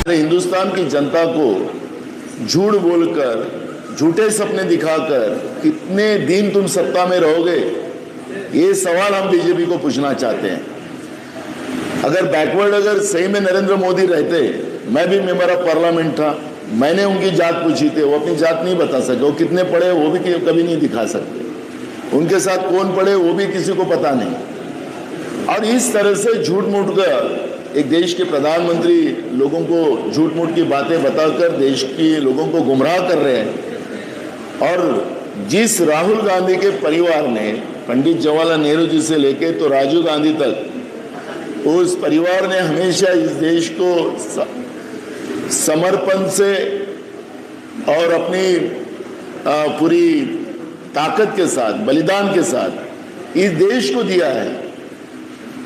हिंदुस्तान की जनता को झूठ बोलकर, झूठे सपने दिखाकर कितने दिन तुम सत्ता में रहोगे, ये सवाल हम बीजेपी को पूछना चाहते हैं। अगर सही में नरेंद्र मोदी रहते, मैं भी मेंबर ऑफ पार्लियामेंट था, मैंने उनकी जात पूछी थी, वो अपनी जात नहीं बता सके, वो कितने पढ़े वो भी कभी नहीं दिखा सकते, उनके साथ कौन पढ़े वो भी किसी को पता नहीं। और इस तरह से झूठ मूठ कर एक देश के प्रधानमंत्री लोगों को झूठ मूठ की बातें बताकर देश के लोगों को गुमराह कर रहे हैं। और जिस राहुल गांधी के परिवार ने पंडित जवाहरलाल नेहरू जी से लेके तो राजीव गांधी तक, उस परिवार ने हमेशा इस देश को समर्पण से और अपनी पूरी ताकत के साथ, बलिदान के साथ इस देश को दिया है।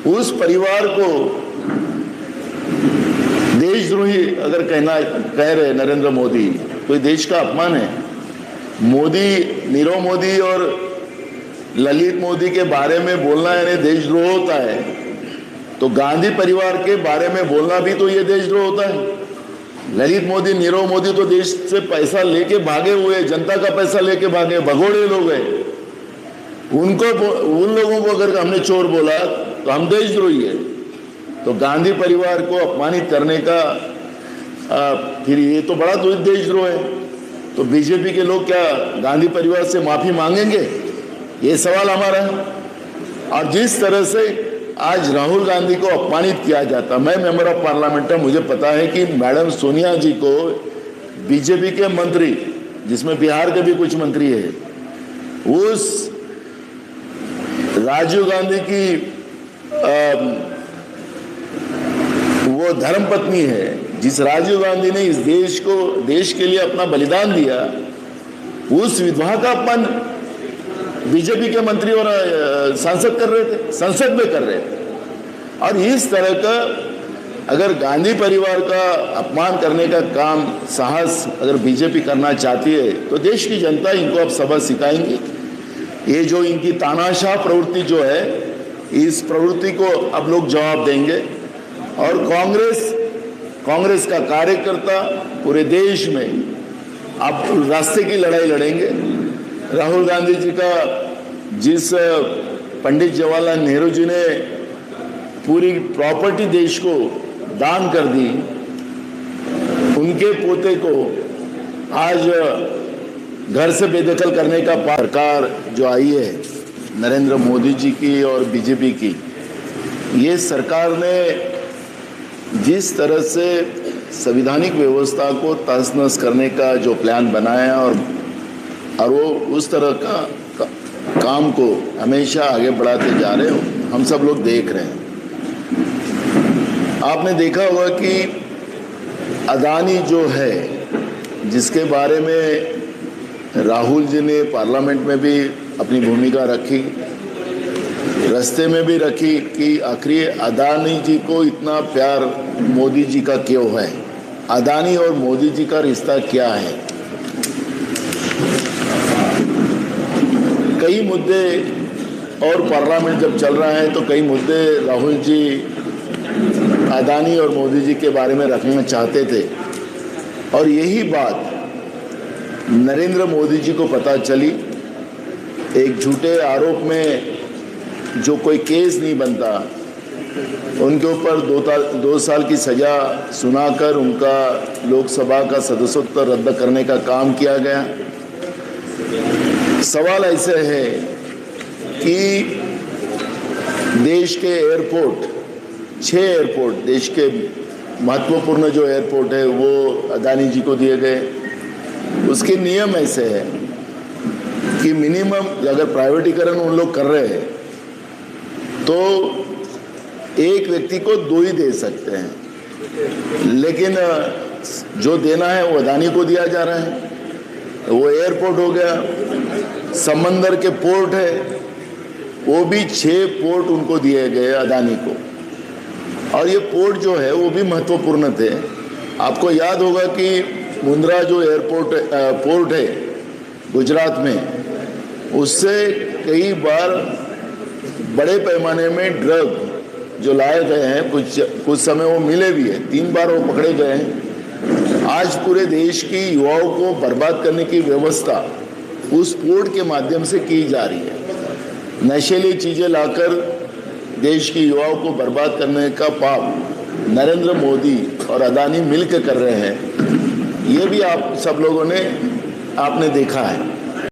उस परिवार को देशद्रोही अगर कह रहे नरेंद्र मोदी, तो देश का अपमान है। नीरव मोदी और ललित मोदी के बारे में बोलना यानी देशद्रोह होता है, तो गांधी परिवार के बारे में बोलना भी तो ये देशद्रोह होता है। ललित मोदी, नीरव मोदी तो देश से पैसा लेके भागे हुए, जनता का पैसा लेके भागे, भगोड़े लोग हैं। उन लोगों को अगर हमने चोर बोला तो हम देशद्रोही है। तो गांधी परिवार को अपमानित करने का फिर ये तो बड़ा देशद्रोह है। तो बीजेपी के लोग क्या गांधी परिवार से माफी मांगेंगे, ये सवाल हमारा है। और जिस तरह से आज राहुल गांधी को अपमानित किया जाता, मैं मेंबर ऑफ पार्लियामेंट हूं, मुझे पता है कि मैडम सोनिया जी को बीजेपी के मंत्री, जिसमें बिहार के भी कुछ मंत्री है, उस राजीव गांधी की वो धर्मपत्नी है, जिस राजीव गांधी ने इस देश के लिए अपना बलिदान दिया, उस विधवा का अपमान बीजेपी के मंत्री और सांसद कर रहे थे, संसद में कर रहे थे। और इस तरह का अगर गांधी परिवार का अपमान करने का काम, साहस अगर बीजेपी करना चाहती है, तो देश की जनता इनको अब सबक सिखाएंगी। ये जो इनकी तानाशाह प्रवृत्ति जो है, इस प्रवृत्ति को अब लोग जवाब देंगे। और कांग्रेस का कार्यकर्ता पूरे देश में अब रास्ते की लड़ाई लड़ेंगे। राहुल गांधी जी का, जिस पंडित जवाहरलाल नेहरू जी ने पूरी प्रॉपर्टी देश को दान कर दी, उनके पोते को आज घर से बेदखल करने का सरकार जो आई है नरेंद्र मोदी जी की और बीजेपी की, ये सरकार ने जिस तरह से संवैधानिक व्यवस्था को तहस-नहस करने का जो प्लान बनाया और वो उस तरह का काम को हमेशा आगे बढ़ाते जा रहे हो, हम सब लोग देख रहे हैं। आपने देखा होगा कि अदानी जो है, जिसके बारे में राहुल जी ने पार्लियामेंट में भी अपनी भूमिका रखी, रास्ते में भी रखी कि आखिर अदानी जी को इतना प्यार मोदी जी का क्यों है, अदानी और मोदी जी का रिश्ता क्या है। कई मुद्दे और पार्लियामेंट जब चल रहा है तो कई मुद्दे राहुल जी अदानी और मोदी जी के बारे में रखना चाहते थे, और यही बात नरेंद्र मोदी जी को पता चली। एक झूठे आरोप में जो कोई केस नहीं बनता, उनके ऊपर 2 साल की सजा सुनाकर उनका लोकसभा का सदस्यत्व रद्द करने का काम किया गया। सवाल ऐसे है कि देश के एयरपोर्ट, 6 एयरपोर्ट, देश के महत्वपूर्ण जो एयरपोर्ट है वो अदानी जी को दिए गए। उसके नियम ऐसे है कि मिनिमम अगर प्राइवेटीकरण उन लोग कर रहे हैं तो एक व्यक्ति को 2 ही दे सकते हैं, लेकिन जो देना है वो अदानी को दिया जा रहा है। वो एयरपोर्ट हो गया, समंदर के पोर्ट है, वो भी 6 पोर्ट उनको दिए गए अदानी को। और ये पोर्ट जो है वो भी महत्वपूर्ण थे। आपको याद होगा कि मुंद्रा जो पोर्ट है गुजरात में, उससे कई बार बड़े पैमाने में ड्रग जो लाए गए हैं, कुछ समय वो मिले भी है, 3 बार वो पकड़े गए हैं। आज पूरे देश की युवाओं को बर्बाद करने की व्यवस्था उस पोर्ट के माध्यम से की जा रही है। नशीली चीजें लाकर देश की युवाओं को बर्बाद करने का पाप नरेंद्र मोदी और अदानी मिलकर कर रहे हैं। ये भी आप सब लोगों ने आपने देखा है।